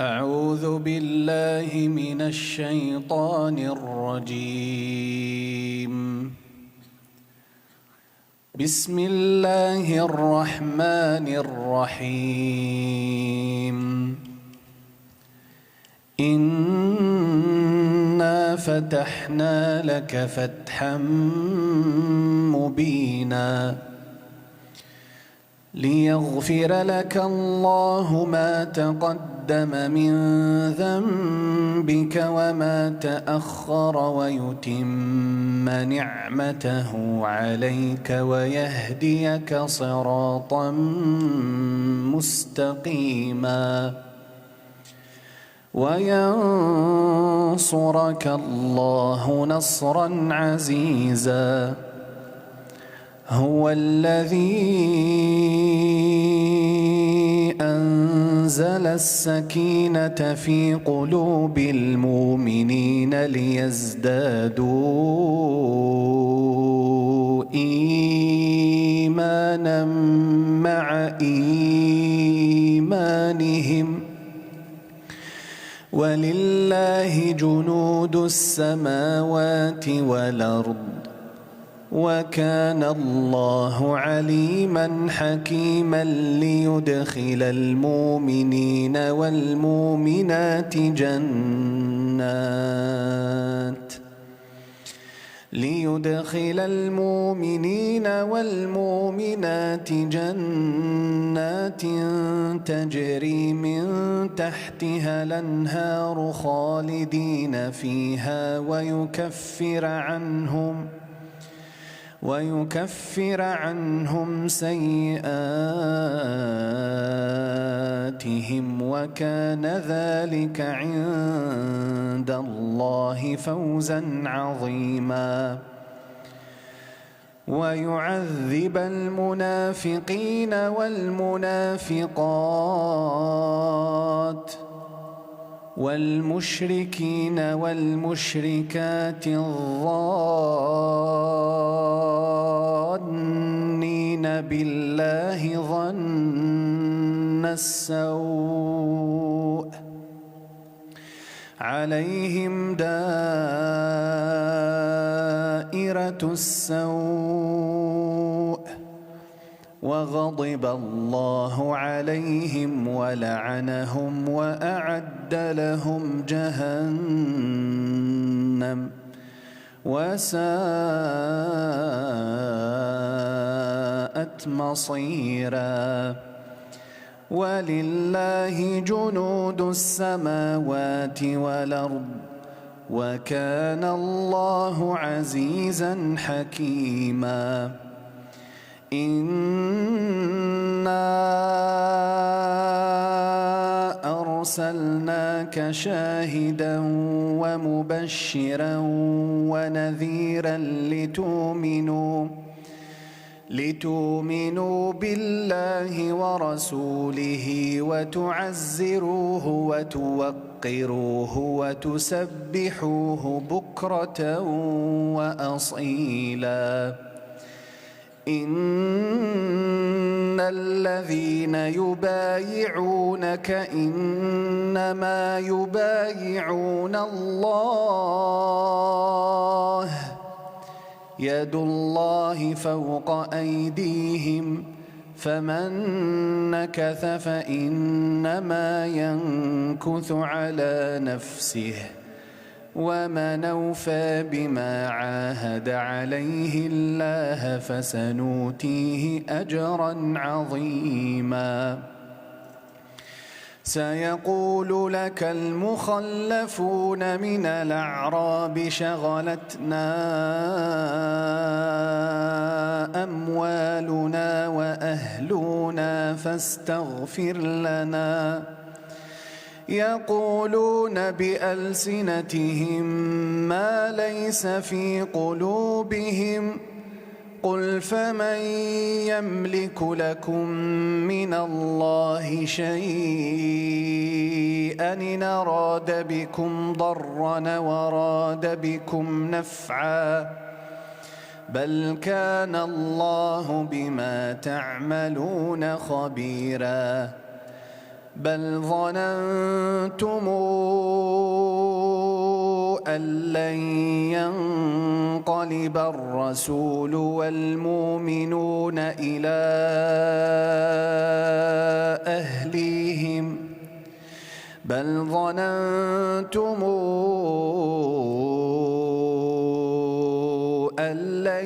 أعوذ بالله من الشيطان الرجيم. بسم الله الرحمن الرحيم. إنا فتحنا لك فتحا مبينا ليغفر لك الله ما تقدم من ذنبك وما تأخر ويتم نعمته عليك ويهديك صراطا مستقيما وينصرك الله نصرا عزيزا. هو الذي أنزل السكينة في قلوب المؤمنين ليزدادوا إيمانا مع إيمانهم ولله جنود السماوات والأرض وكان الله عليما حكيما ليدخل المؤمنين والمؤمنات جنات تجري من تحتها الأنهار خالدين فيها ويكفر عنهم سيئاتهم وكان ذلك عند الله فوزا عظيما. ويعذب المنافقين والمنافقات والمشركين والمشركات الظانين بالله ظن السوء عليهم دائرة السوء وغضب الله عليهم ولعنهم وأعد لهم جهنم وساءت مصيرا. ولله جنود السماوات والأرض وكان الله عزيزا حكيما. إنا أرسلناك شاهدا ومبشرا ونذيرا لتؤمنوا بالله ورسوله وتعزروه وتوقروه وتسبحوه بكرة وأصيلا. إن الذين يبايعونك إنما يبايعون الله يد الله فوق أيديهم فمن نكث فإنما ينكث على نفسه ومن أوفى بما عاهد عليه الله فسنؤتيه أجرا عظيما. سيقول لك المخلفون من الأعراب شغلتنا أموالنا وأهلنا فاستغفر لنا. يقولون بألسنتهم ما ليس في قلوبهم قل فمن يملك لكم من الله شيئا إن أراد بكم ضرا وراد بكم نفعا بل كان الله بما تعملون خبيرا. بل ظننتم أن لن ينقلب الرسول والمؤمنون إلى أهليهم بل ظننتم أن لن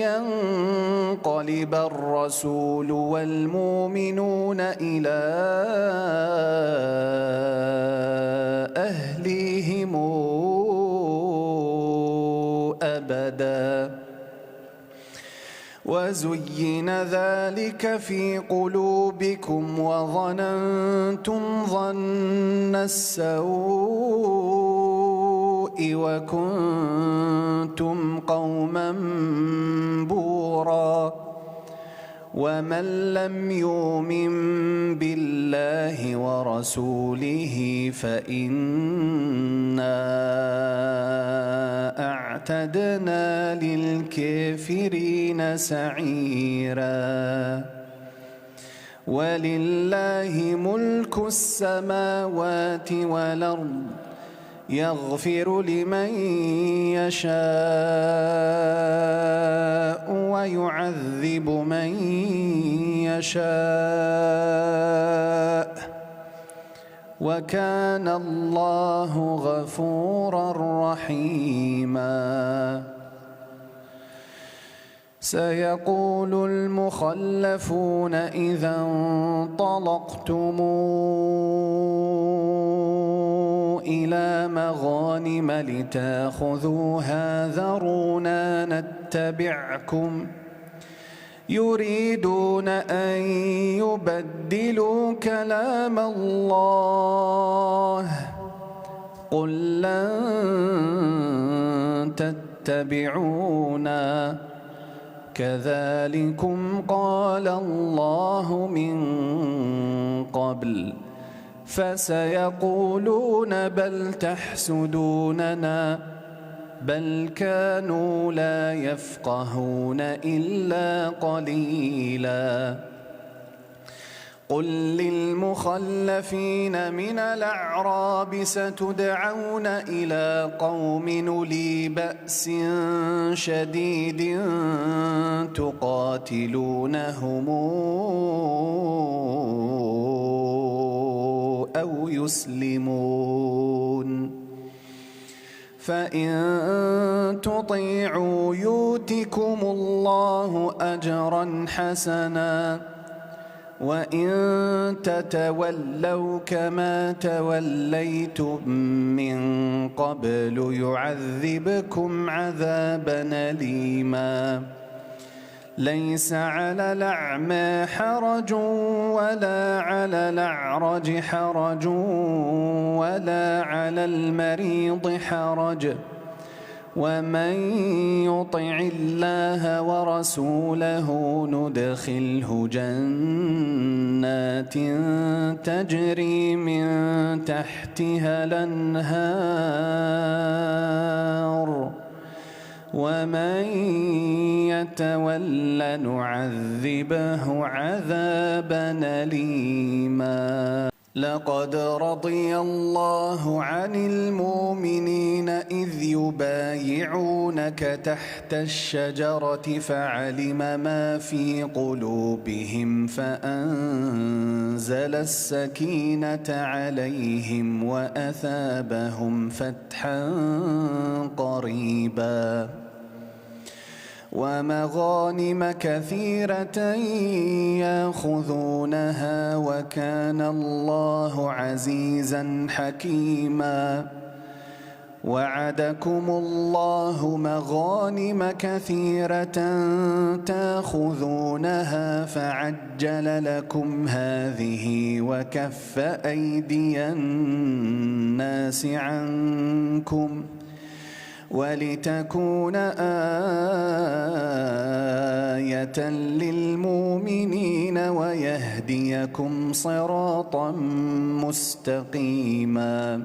ينقلب الرسول والمؤمنون إلى أهليهم أبدا وزين ذلك في قلوبكم وظننتم ظن السوء وكنتم قوما بورا ومن لم يؤمن بالله ورسوله فإنا أعتدنا للكافرين سعيرا ولله ملك السماوات والأرض يغفر لمن يشاء ويعذب من يشاء وكان الله غفورا رحيما سيقول المخلفون إذا انطلقتم إلى مغانم لتأخذوها ذرونا نتبعكم يريدون أن يبدلوا كلام الله قل لن تتبعونا كذلكم قال الله من قبل فسيقولون بل تحسدوننا بل كانوا لا يفقهون إلا قليلا قل للمخلفين من الأعراب ستدعون إلى قوم أولي بأس شديد تقاتلونهم أو يسلمون فإن تطيعوا يؤتكم الله أجرا حسنا وإن تتولوا كما توليتم من قبل يعذبكم عذابا أليما ليس على الأعمى حرج ولا على الأعرج حرج ولا على المريض حرج ومن يطع الله ورسوله ندخله جنات تجري من تحتها الأنهار ومن يتول نعذبه عذابا أليما لقد رضي الله عن المؤمنين إذ يبايعونك تحت الشجرة فعلم ما في قلوبهم فأنزل السكينة عليهم وأثابهم فتحا قريبا ومغانم كثيرة يأخذونها وكان الله عزيزا حكيما وعدكم الله مغانم كثيرة تأخذونها فعجل لكم هذه وكف أيدي الناس عنكم ولتكون آية للمؤمنين ويهديكم صراطا مستقيما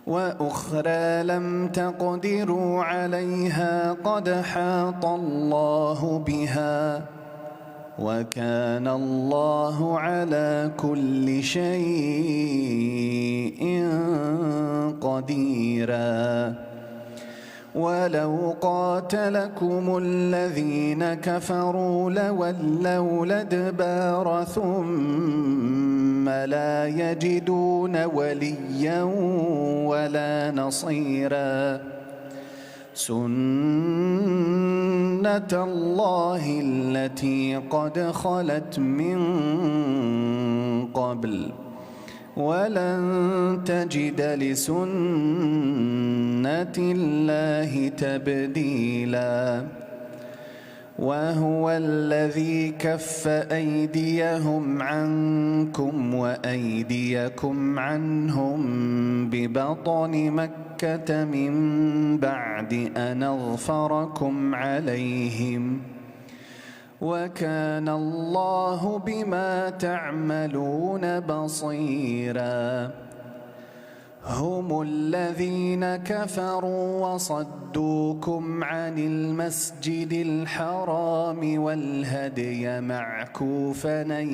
وأخرى لم تقدروا عليها قد حاط الله بها وكان الله على كل شيء قديرا ولو قاتلكم الذين كفروا لولوا الأدبار ثم لا يجدون وليا ولا نصيرا سنة الله التي قد خلت من قبل ولن تجد لسنة الله تبديلا وهو الذي كف أيديهم عنكم وأيديكم عنهم ببطن مكة من بعد أن أظفركم عليهم وكان الله بما تعملون بصيرا هم الذين كفروا وصدوكم عن المسجد الحرام والهدي معكوفا أن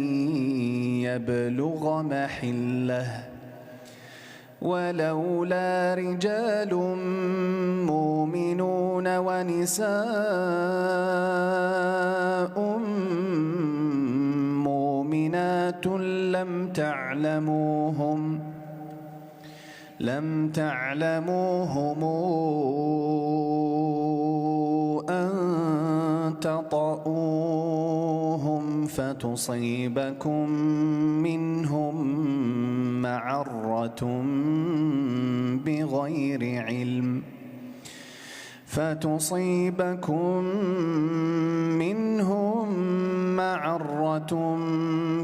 يبلغ محله ولولا رجال مؤمنون ونساء مؤمنات لم تعلموهم أن تطؤوهم فتصيبكم منهم معرة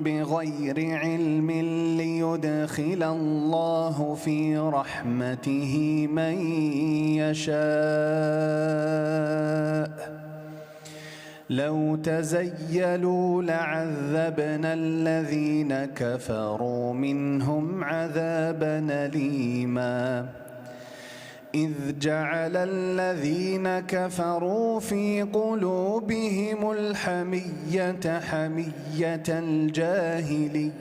بغير علم ليدخل الله في رحمته من يشاء لو تزيلوا لعذبنا الذين كفروا منهم عذابا أليما إذ جعل الذين كفروا في قلوبهم الحمية حمية الجاهلية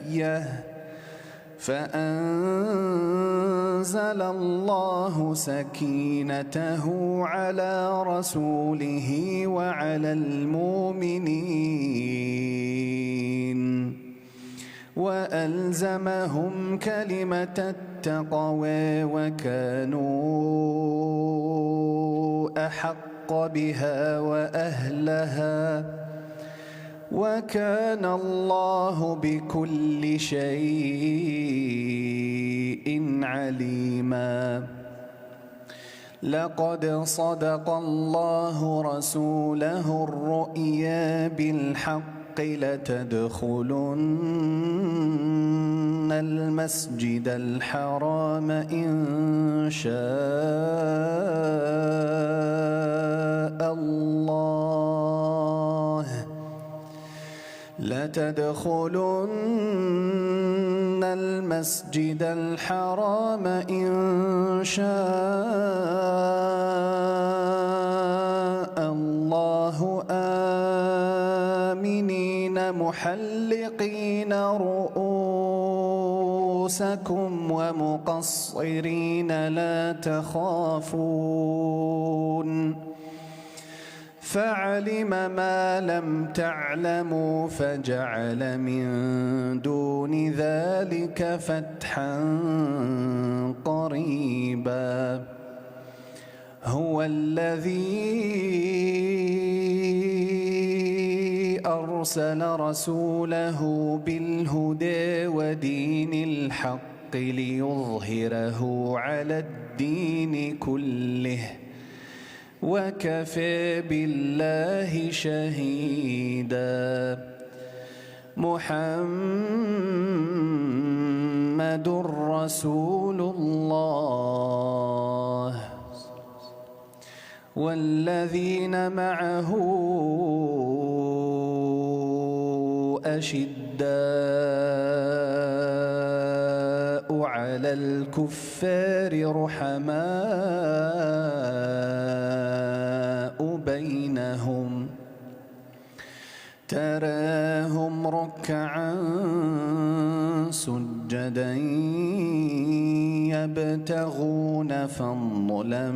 فأنزل الله سكينته على رسوله وعلى المؤمنين وألزمهم كلمة التقوى وكانوا أحق بها وأهلها وكان الله بكل شيء عليما لقد صدق الله رسوله الرؤيا بالحق لتدخلن المسجد الحرام إن شاء الله لتدخلن المسجد الحرام إن شاء الله آمنين محلقين رؤوسكم ومقصرين لا تخافون فعلم ما لم تعلموا فجعل من دون ذلك فتحا قريبا هو الذي أرسل رسوله بالهدى ودين الحق ليظهره على الدين كله وكفى بالله شهيدا محمد رسول الله والذين معه أشداء على الكفار رحماء بينهم تراهم ركعا سجدا يبتغون فضلا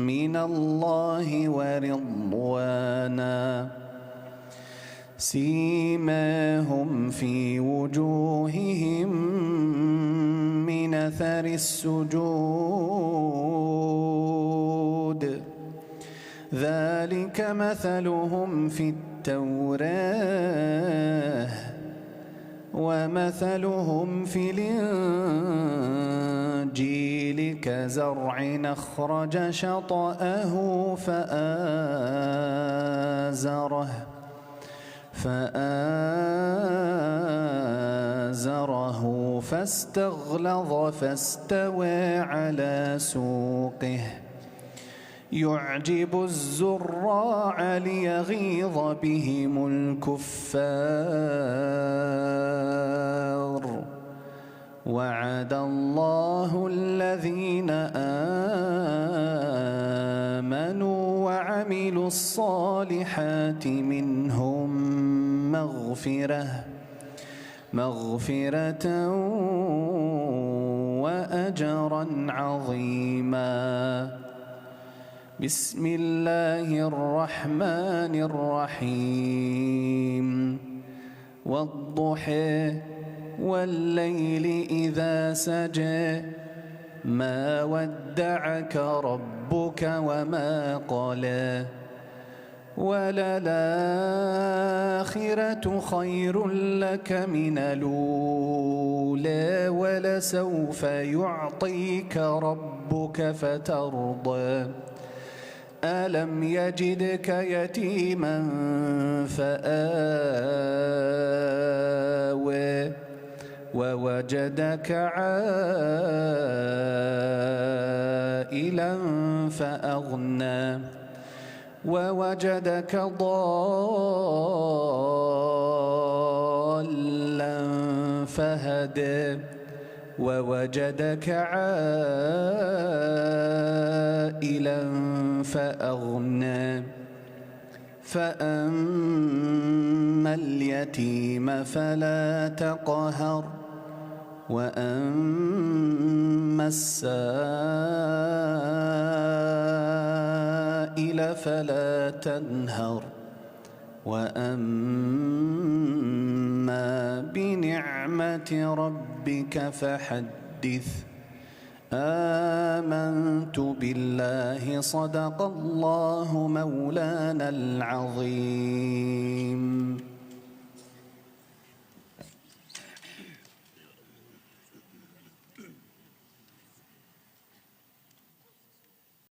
من الله ورضوانا سيماهم في وجوههم من أثر السجود ذلك مثلهم في التوراة ومثلهم في الإنجيل كزرع أخرج شطأه فآزره فاستغلظ فاستوى على سوقه يعجب الزراع ليغيظ بهم الكفار وعد الله الذين آمنوا وعملوا الصالحات منهم مغفرة وأجرا عظيما. بسم الله الرحمن الرحيم والضحى والليل إذا سجى ما ودعك ربك وما قلى وللآخرة خير لك من الأولى ولسوف يعطيك ربك فترضى ألم يجدك يتيما فآوى ووجدك عائلا فأغنى ووجدك ضالا فهدى ووجدك عائلا فأغنى فأما اليتيم فلا تقهر وأما السائل فلا تنهر وأما بنعمة ربك فحدث آمنت بالله صدق الله مولانا العظيم.